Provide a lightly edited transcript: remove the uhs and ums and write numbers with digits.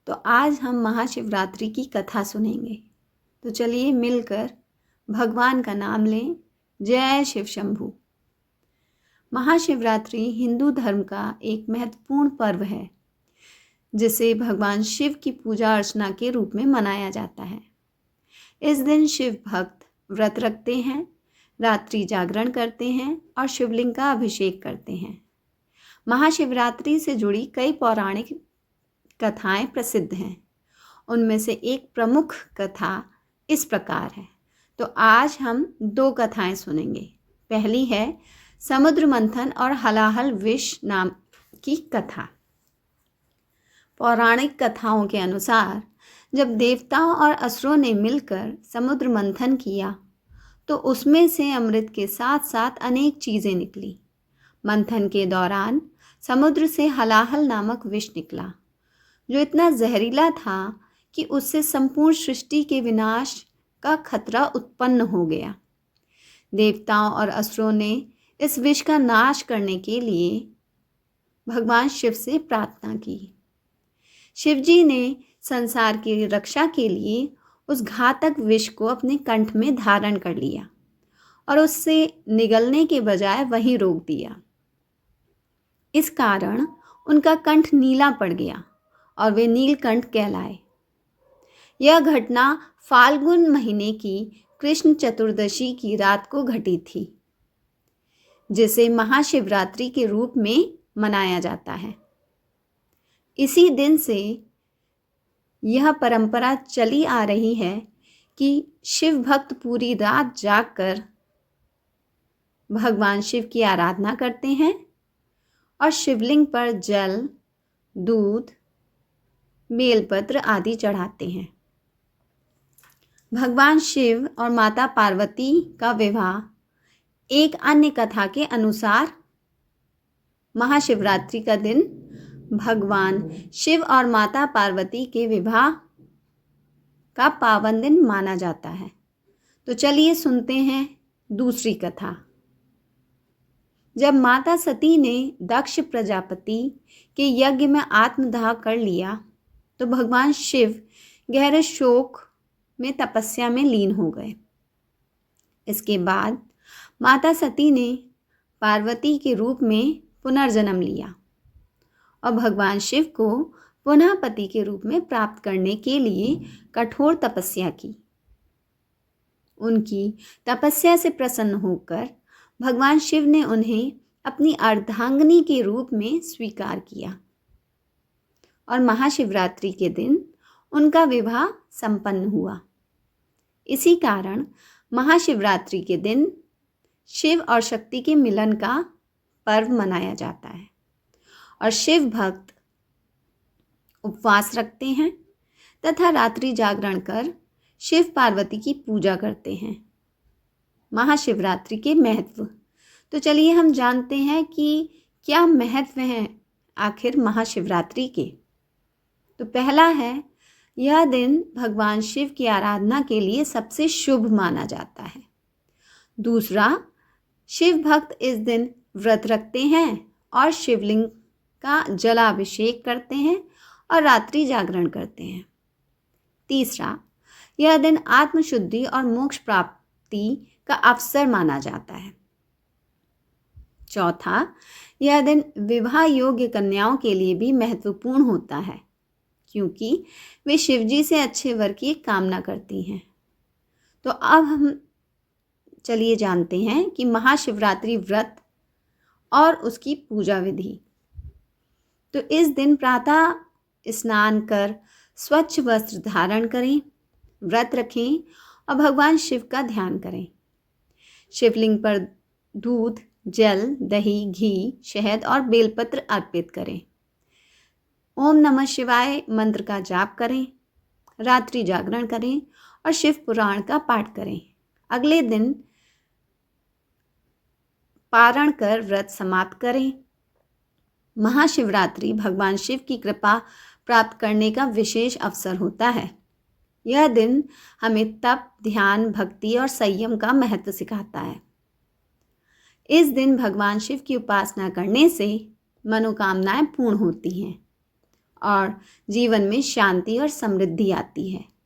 तो आज हम महाशिवरात्रि की कथा सुनेंगे। तो चलिए मिलकर भगवान का नाम लें। जय शिव शंभू। महाशिवरात्रि हिंदू धर्म का एक महत्वपूर्ण पर्व है जिसे भगवान शिव की पूजा अर्चना के रूप में मनाया जाता है। इस दिन शिव भक्त व्रत रखते हैं, रात्रि जागरण करते हैं और शिवलिंग का अभिषेक करते हैं। महाशिवरात्रि से जुड़ी कई पौराणिक कथाएं प्रसिद्ध हैं। उनमें से एक प्रमुख कथा इस प्रकार है। तो आज हम दो कथाएं सुनेंगे। पहली है समुद्र मंथन और हलाहल विष नाम की कथा। पौराणिक कथाओं के अनुसार जब देवताओं और असुरों ने मिलकर समुद्र मंथन किया तो उसमें से अमृत के साथ साथ अनेक चीज़ें निकली। मंथन के दौरान समुद्र से हलाहल नामक विष निकला जो इतना जहरीला था कि उससे संपूर्ण सृष्टि के विनाश का खतरा उत्पन्न हो गया। देवताओं और असुरों ने इस विष का नाश करने के लिए भगवान शिव से प्रार्थना की। शिवजी ने संसार की रक्षा के लिए उस घातक विष को अपने कंठ में धारण कर लिया और उससे निगलने के बजाय वहीं रोक दिया। इस कारण उनका कंठ नीला पड़ गया और वे नीलकंठ कहलाए। यह घटना फाल्गुन महीने की कृष्ण चतुर्दशी की रात को घटी थी, जिसे महाशिवरात्रि के रूप में मनाया जाता है। इसी दिन से यह परंपरा चली आ रही है कि शिव भक्त पूरी रात जागकर भगवान शिव की आराधना करते हैं और शिवलिंग पर जल, दूध, बेलपत्र आदि चढ़ाते हैं। भगवान शिव और माता पार्वती का विवाह एक अन्य कथा के अनुसार महाशिवरात्रि का दिन भगवान शिव और माता पार्वती के विवाह का पावन दिन माना जाता है। तो चलिए सुनते हैं दूसरी कथा। जब माता सती ने दक्ष प्रजापति के यज्ञ में आत्मदाह कर लिया तो भगवान शिव गहरे शोक में तपस्या में लीन हो गए। इसके बाद माता सती ने पार्वती के रूप में पुनर्जन्म लिया और भगवान शिव को पुनः पति के रूप में प्राप्त करने के लिए कठोर तपस्या की। उनकी तपस्या से प्रसन्न होकर भगवान शिव ने उन्हें अपनी अर्धांगिनी के रूप में स्वीकार किया और महाशिवरात्रि के दिन उनका विवाह संपन्न हुआ। इसी कारण महाशिवरात्रि के दिन शिव और शक्ति के मिलन का पर्व मनाया जाता है और शिव भक्त उपवास रखते हैं तथा रात्रि जागरण कर शिव पार्वती की पूजा करते हैं। महाशिवरात्रि के महत्व। तो चलिए हम जानते हैं कि क्या महत्व हैं आखिर महाशिवरात्रि के। तो पहला है, यह दिन भगवान शिव की आराधना के लिए सबसे शुभ माना जाता है। दूसरा, शिव भक्त इस दिन व्रत रखते हैं और शिवलिंग का जलाभिषेक करते हैं और रात्रि जागरण करते हैं। तीसरा, यह दिन आत्मशुद्धि और मोक्ष प्राप्ति का अवसर माना जाता है। चौथा, यह दिन विवाह योग्य कन्याओं के लिए भी महत्वपूर्ण होता है क्योंकि वे शिवजी से अच्छे वर की कामना करती हैं। तो अब हम चलिए जानते हैं कि महाशिवरात्रि व्रत और उसकी पूजा विधि। तो इस दिन प्रातः स्नान कर स्वच्छ वस्त्र धारण करें, व्रत रखें और भगवान शिव का ध्यान करें। शिवलिंग पर दूध, जल, दही, घी, शहद और बेलपत्र अर्पित करें। ओम नमः शिवाय मंत्र का जाप करें, रात्रि जागरण करें और शिव पुराण का पाठ करें। अगले दिन पारण कर व्रत समाप्त करें। महाशिवरात्रि भगवान शिव की कृपा प्राप्त करने का विशेष अवसर होता है। यह दिन हमें तप, ध्यान, भक्ति और संयम का महत्व सिखाता है। इस दिन भगवान शिव की उपासना करने से मनोकामनाएं पूर्ण होती हैं और जीवन में शांति और समृद्धि आती है।